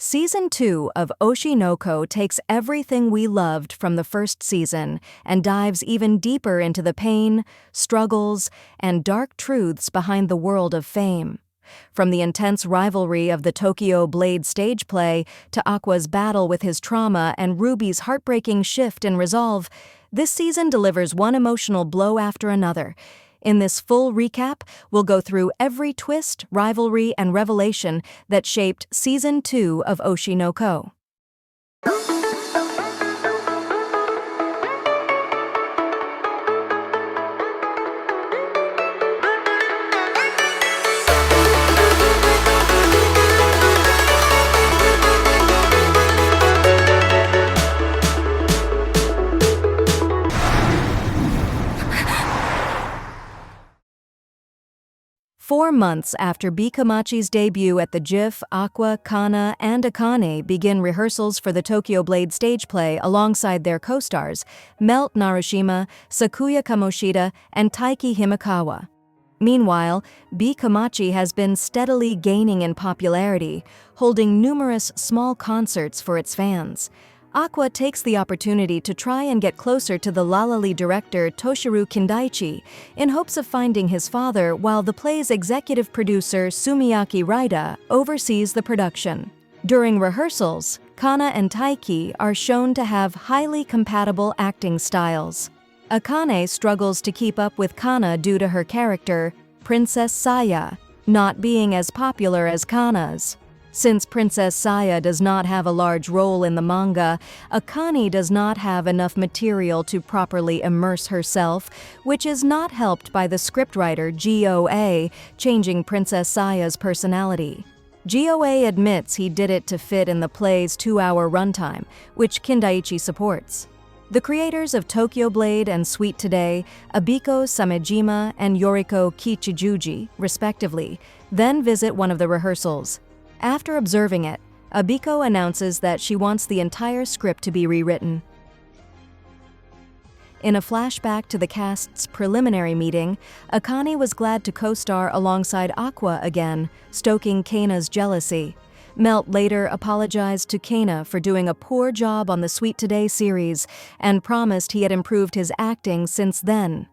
Season 2 of Oshi No Ko takes everything we loved from the first season and dives even deeper into the pain, struggles, and dark truths behind the world of fame. From the intense rivalry of the Tokyo Blade stage play to Aqua's battle with his trauma and Ruby's heartbreaking shift in resolve, this season delivers one emotional blow after another. In this full recap, we'll go through every twist, rivalry, and revelation that shaped Season 2 of Oshi No Ko. 4 months after Bikamachi's debut at the GIF, Aqua, Kana, and Akane begin rehearsals for the Tokyo Blade stage play alongside their co-stars, Melt Narushima, Sakuya Kamoshida, and Taiki Himekawa. Meanwhile, Bikamachi has been steadily gaining in popularity, holding numerous small concerts for its fans. Aqua takes the opportunity to try and get closer to the Lalali director Toshiro Kindaichi in hopes of finding his father, while the play's executive producer Sumiaki Raida oversees the production. During rehearsals, Kana and Taiki are shown to have highly compatible acting styles. Akane struggles to keep up with Kana due to her character, Princess Saya, not being as popular as Kana's. Since Princess Saya does not have a large role in the manga, Akane does not have enough material to properly immerse herself, which is not helped by the scriptwriter GOA changing Princess Saya's personality. GOA admits he did it to fit in the play's 2-hour runtime, which Kindaichi supports. The creators of Tokyo Blade and Sweet Today, Abiko Samejima and Yoriko Kichijuji, respectively, then visit one of the rehearsals. After observing it, Abiko announces that she wants the entire script to be rewritten. In a flashback to the cast's preliminary meeting, Akane was glad to co-star alongside Aqua again, stoking Kana's jealousy. Melt later apologized to Kana for doing a poor job on the Sweet Today series and promised he had improved his acting since then.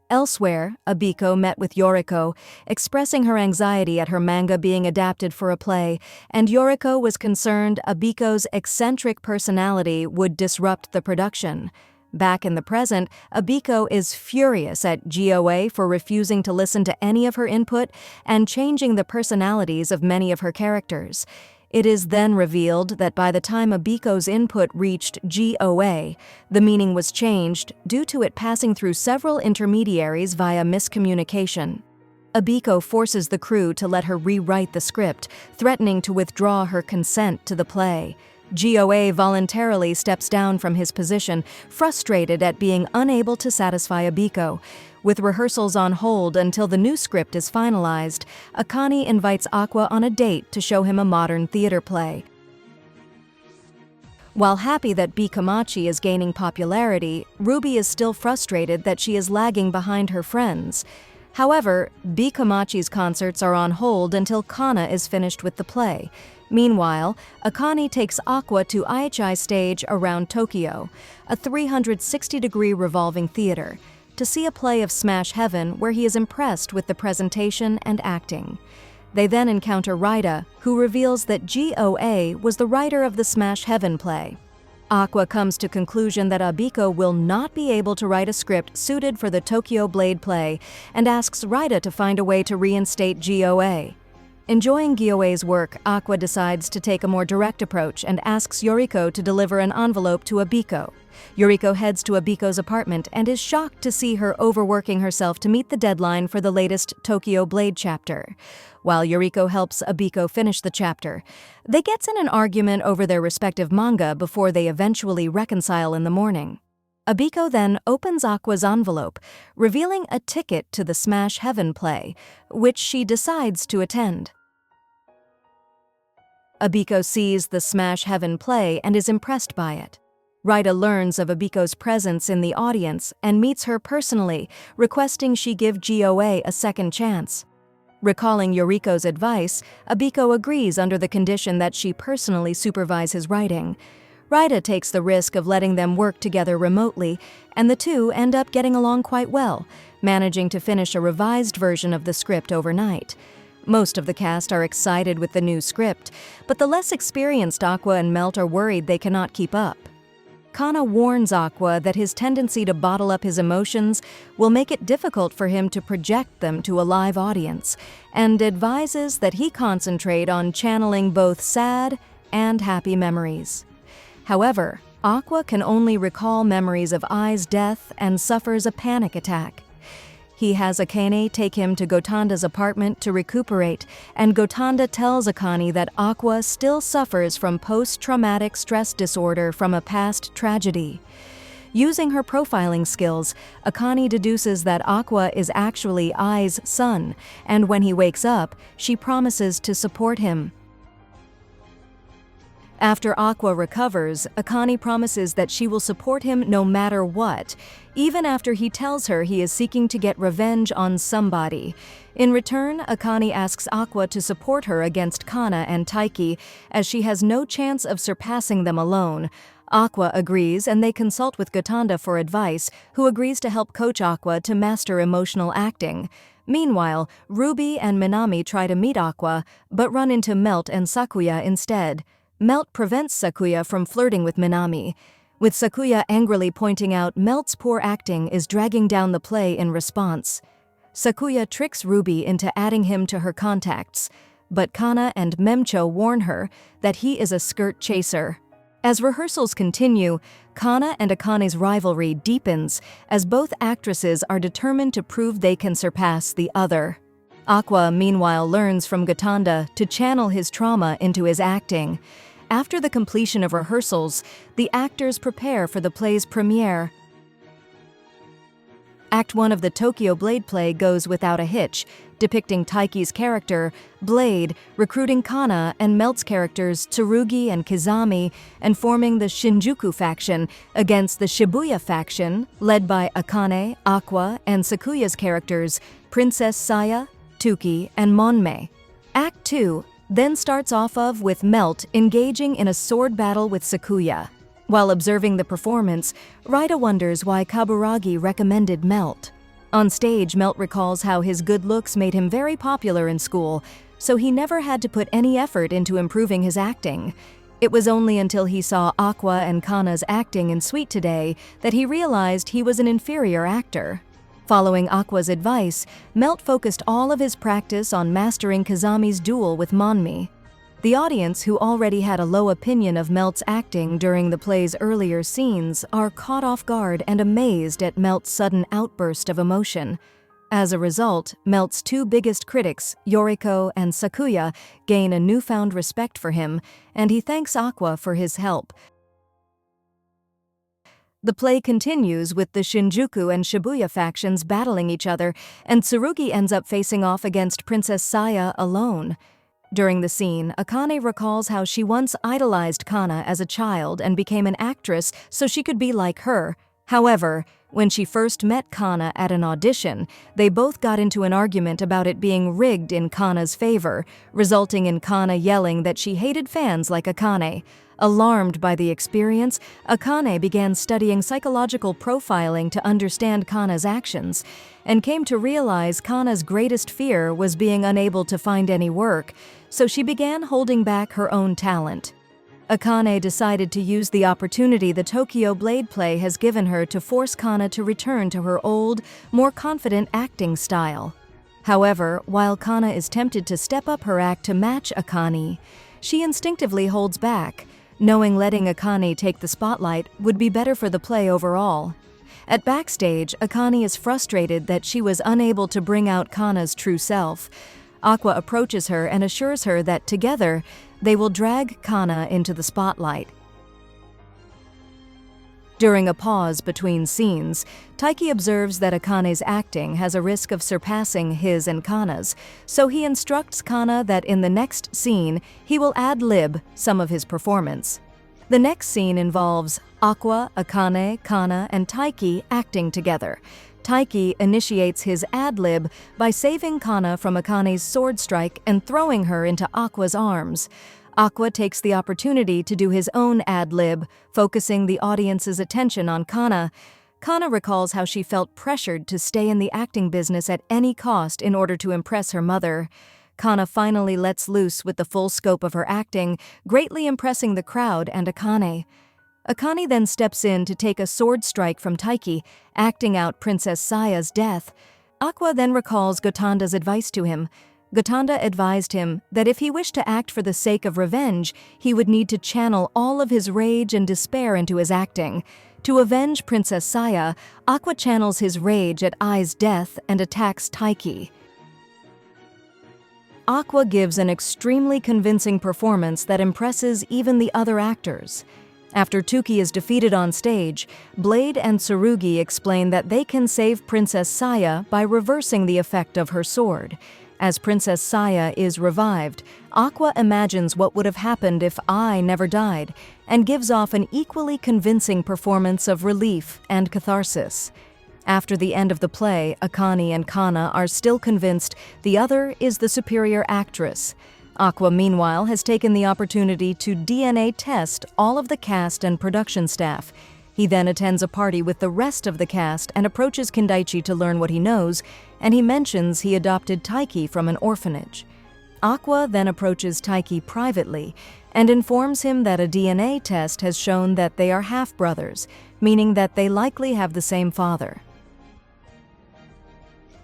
Elsewhere, Abiko met with Yoriko, expressing her anxiety at her manga being adapted for a play, and Yoriko was concerned Abiko's eccentric personality would disrupt the production. Back in the present, Abiko is furious at GOA for refusing to listen to any of her input and changing the personalities of many of her characters. It is then revealed that by the time Abiko's input reached GOA, the meaning was changed due to it passing through several intermediaries via miscommunication. Abiko forces the crew to let her rewrite the script, threatening to withdraw her consent to the play. GOA voluntarily steps down from his position, frustrated at being unable to satisfy Abiko. With rehearsals on hold until the new script is finalized, Akane invites Aqua on a date to show him a modern theater play. While happy that Bikamachi is gaining popularity, Ruby is still frustrated that she is lagging behind her friends. However, Bikamachi's concerts are on hold until Kana is finished with the play. Meanwhile, Akane takes Aqua to IHI Stage around Tokyo, a 360-degree revolving theater, to see a play of Smash Heaven where he is impressed with the presentation and acting. They then encounter Raida, who reveals that GOA was the writer of the Smash Heaven play. Aqua comes to conclusion that Abiko will not be able to write a script suited for the Tokyo Blade play and asks Raida to find a way to reinstate GOA. Enjoying GOA's work, Aqua decides to take a more direct approach and asks Yoriko to deliver an envelope to Abiko. Yoriko heads to Abiko's apartment and is shocked to see her overworking herself to meet the deadline for the latest Tokyo Blade chapter. While Yoriko helps Abiko finish the chapter, they get in an argument over their respective manga before they eventually reconcile in the morning. Abiko then opens Aqua's envelope, revealing a ticket to the Smash Heaven play, which she decides to attend. Abiko sees the Smash Heaven play and is impressed by it. Raida learns of Abiko's presence in the audience and meets her personally, requesting she give GOA a second chance. Recalling Yoriko's advice, Abiko agrees under the condition that she personally supervise his writing. Raida takes the risk of letting them work together remotely, and the two end up getting along quite well, managing to finish a revised version of the script overnight. Most of the cast are excited with the new script, but the less experienced Aqua and Melt are worried they cannot keep up. Kana warns Aqua that his tendency to bottle up his emotions will make it difficult for him to project them to a live audience, and advises that he concentrate on channeling both sad and happy memories. However, Aqua can only recall memories of Ai's death and suffers a panic attack. He has Akane take him to Gotanda's apartment to recuperate, and Gotanda tells Akane that Aqua still suffers from post-traumatic stress disorder from a past tragedy. Using her profiling skills, Akane deduces that Aqua is actually Ai's son, and when he wakes up, she promises to support him. After Aqua recovers, Akane promises that she will support him no matter what, even after he tells her he is seeking to get revenge on somebody. In return, Akane asks Aqua to support her against Kana and Taiki, as she has no chance of surpassing them alone. Aqua agrees, and they consult with Gotanda for advice, who agrees to help coach Aqua to master emotional acting. Meanwhile, Ruby and Minami try to meet Aqua, but run into Melt and Sakuya instead. Melt prevents Sakuya from flirting with Minami, with Sakuya angrily pointing out Melt's poor acting is dragging down the play in response. Sakuya tricks Ruby into adding him to her contacts, but Kana and Memcho warn her that he is a skirt chaser. As rehearsals continue, Kana and Akane's rivalry deepens as both actresses are determined to prove they can surpass the other. Aqua, meanwhile, learns from Gotanda to channel his trauma into his acting. After the completion of rehearsals, the actors prepare for the play's premiere. Act 1 of the Tokyo Blade play goes without a hitch, depicting Taiki's character, Blade, recruiting Kana and Melt's characters, Tsurugi and Kizami, and forming the Shinjuku faction against the Shibuya faction, led by Akane, Aqua, and Sakuya's characters, Princess Saya, Tuki, and Monmei. Act 2 then starts off with Melt engaging in a sword battle with Sakuya. While observing the performance, Raida wonders why Kaburagi recommended Melt. On stage, Melt recalls how his good looks made him very popular in school, so he never had to put any effort into improving his acting. It was only until he saw Aqua and Kana's acting in Sweet Today that he realized he was an inferior actor. Following Aqua's advice, Melt focused all of his practice on mastering Kazami's duel with Monmi. The audience, who already had a low opinion of Melt's acting during the play's earlier scenes, are caught off guard and amazed at Melt's sudden outburst of emotion. As a result, Melt's two biggest critics, Yoriko and Sakuya, gain a newfound respect for him, and he thanks Aqua for his help. The play continues with the Shinjuku and Shibuya factions battling each other, and Tsurugi ends up facing off against Princess Saya alone. During the scene, Akane recalls how she once idolized Kana as a child and became an actress so she could be like her. However, when she first met Kana at an audition, they both got into an argument about it being rigged in Kana's favor, resulting in Kana yelling that she hated fans like Akane. Alarmed by the experience, Akane began studying psychological profiling to understand Kana's actions, and came to realize Kana's greatest fear was being unable to find any work, so she began holding back her own talent. Akane decided to use the opportunity the Tokyo Blade play has given her to force Kana to return to her old, more confident acting style. However, while Kana is tempted to step up her act to match Akane, she instinctively holds back, knowing letting Akane take the spotlight would be better for the play overall. At backstage, Akane is frustrated that she was unable to bring out Kana's true self. Aqua approaches her and assures her that together, they will drag Kana into the spotlight. During a pause between scenes, Taiki observes that Akane's acting has a risk of surpassing his and Kana's, so he instructs Kana that in the next scene, he will ad-lib some of his performance. The next scene involves Aqua, Akane, Kana, and Taiki acting together. Taiki initiates his ad-lib by saving Kana from Akane's sword strike and throwing her into Aqua's arms. Aqua takes the opportunity to do his own ad-lib, focusing the audience's attention on Kana. Kana recalls how she felt pressured to stay in the acting business at any cost in order to impress her mother. Kana finally lets loose with the full scope of her acting, greatly impressing the crowd and Akane. Akane then steps in to take a sword strike from Taiki, acting out Princess Saya's death. Aqua then recalls Gotanda's advice to him. Gotanda advised him that if he wished to act for the sake of revenge, he would need to channel all of his rage and despair into his acting. To avenge Princess Saya, Aqua channels his rage at Ai's death and attacks Taiki. Aqua gives an extremely convincing performance that impresses even the other actors. After Tuki is defeated on stage, Blade and Tsurugi explain that they can save Princess Saya by reversing the effect of her sword. As Princess Saya is revived, Aqua imagines what would have happened if Ai never died, and gives off an equally convincing performance of relief and catharsis. After the end of the play, Akane and Kana are still convinced the other is the superior actress. Aqua, meanwhile, has taken the opportunity to DNA test all of the cast and production staff. He then attends a party with the rest of the cast and approaches Kindaichi to learn what he knows, and he mentions he adopted Taiki from an orphanage. Aqua then approaches Taiki privately and informs him that a DNA test has shown that they are half-brothers, meaning that they likely have the same father.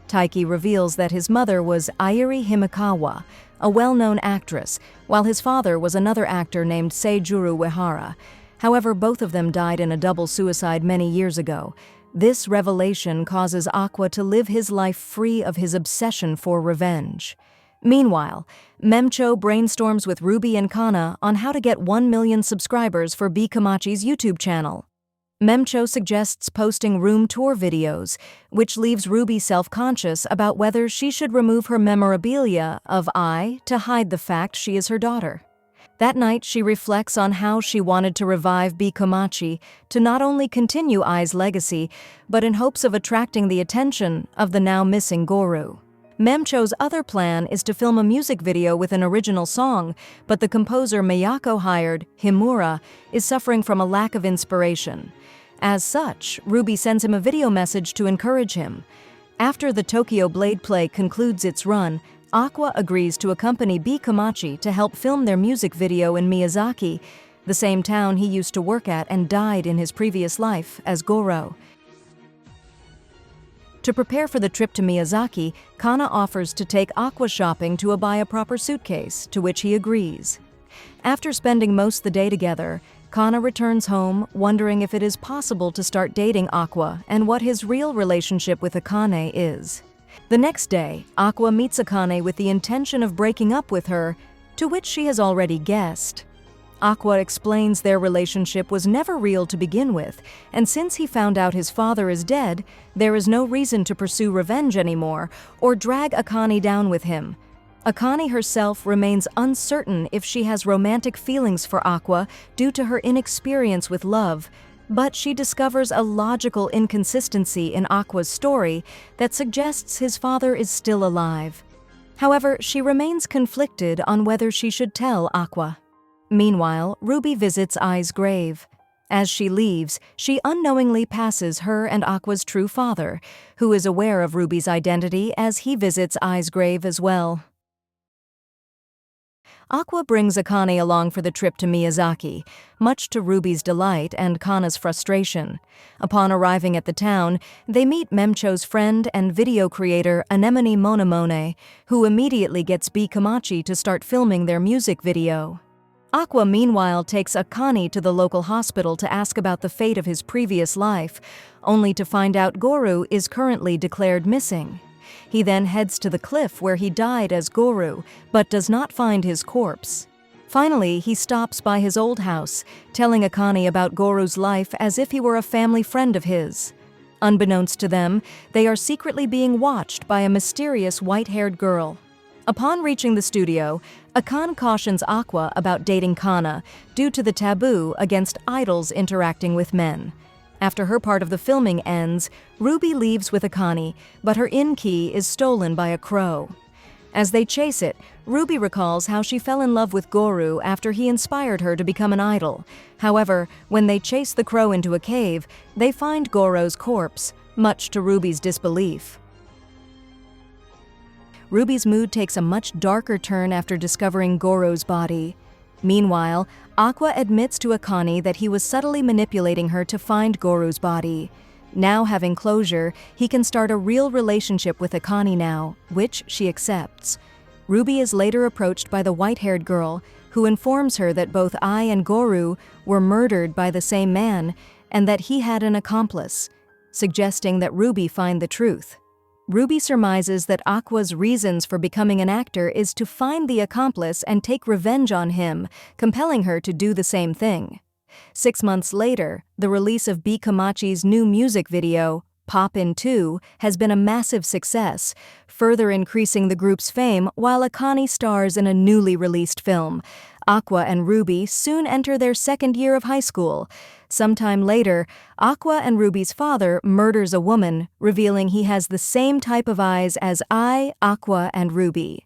Taiki reveals that his mother was Airi Himikawa, a well-known actress, while his father was another actor named Seijuro Uehara. However, both of them died in a double suicide many years ago. This revelation causes Aqua to live his life free of his obsession for revenge. Meanwhile, Memcho brainstorms with Ruby and Kana on how to get 1 million subscribers for B. Kamachi's YouTube channel. Memcho suggests posting room tour videos, which leaves Ruby self-conscious about whether she should remove her memorabilia of Ai to hide the fact she is her daughter. That night, she reflects on how she wanted to revive B. Kamachi to not only continue Ai's legacy, but in hopes of attracting the attention of the now missing Goru. Memcho's other plan is to film a music video with an original song, but the composer Miyako hired, Himura, is suffering from a lack of inspiration. As such, Ruby sends him a video message to encourage him. After the Tokyo Blade play concludes its run, Aqua agrees to accompany B. Kamachi to help film their music video in Miyazaki, the same town he used to work at and died in his previous life as Goro. To prepare for the trip to Miyazaki, Kana offers to take Aqua shopping to buy a proper suitcase, to which he agrees. After spending most of the day together, Kana returns home, wondering if it is possible to start dating Aqua and what his real relationship with Akane is. The next day, Aqua meets Akane with the intention of breaking up with her, to which she has already guessed. Aqua explains their relationship was never real to begin with, and since he found out his father is dead, there is no reason to pursue revenge anymore or drag Akane down with him. Akane herself remains uncertain if she has romantic feelings for Aqua due to her inexperience with love, but she discovers a logical inconsistency in Aqua's story that suggests his father is still alive. However, she remains conflicted on whether she should tell Aqua. Meanwhile, Ruby visits Ai's grave. As she leaves, she unknowingly passes her and Aqua's true father, who is aware of Ruby's identity as he visits Ai's grave as well. Aqua brings Akane along for the trip to Miyazaki, much to Ruby's delight and Kana's frustration. Upon arriving at the town, they meet Memcho's friend and video creator Anemone Monomone, who immediately gets B. Kamachi to start filming their music video. Aqua, meanwhile, takes Akane to the local hospital to ask about the fate of his previous life, only to find out Goru is currently declared missing. He then heads to the cliff where he died as Goru, but does not find his corpse. Finally, he stops by his old house, telling Akane about Goru's life as if he were a family friend of his. Unbeknownst to them, they are secretly being watched by a mysterious white-haired girl. Upon reaching the studio, Akane cautions Aqua about dating Kana due to the taboo against idols interacting with men. After her part of the filming ends, Ruby leaves with Akane, but her inn key is stolen by a crow. As they chase it, Ruby recalls how she fell in love with Goru after he inspired her to become an idol. However, when they chase the crow into a cave, they find Goro's corpse, much to Ruby's disbelief. Ruby's mood takes a much darker turn after discovering Goro's body. Meanwhile, Aqua admits to Akane that he was subtly manipulating her to find Goro's body. Now having closure, he can start a real relationship with Akane now, which she accepts. Ruby is later approached by the white-haired girl, who informs her that both Ai and Goru were murdered by the same man and that he had an accomplice, suggesting that Ruby find the truth. Ruby surmises that Aqua's reasons for becoming an actor is to find the accomplice and take revenge on him, compelling her to do the same thing. 6 months later, the release of B. Komachi's new music video, Poppin' 2, has been a massive success, further increasing the group's fame while Akane stars in a newly released film. Aqua and Ruby soon enter their second year of high school. Sometime later, Aqua and Ruby's father murders a woman, revealing he has the same type of eyes as Aqua, and Ruby.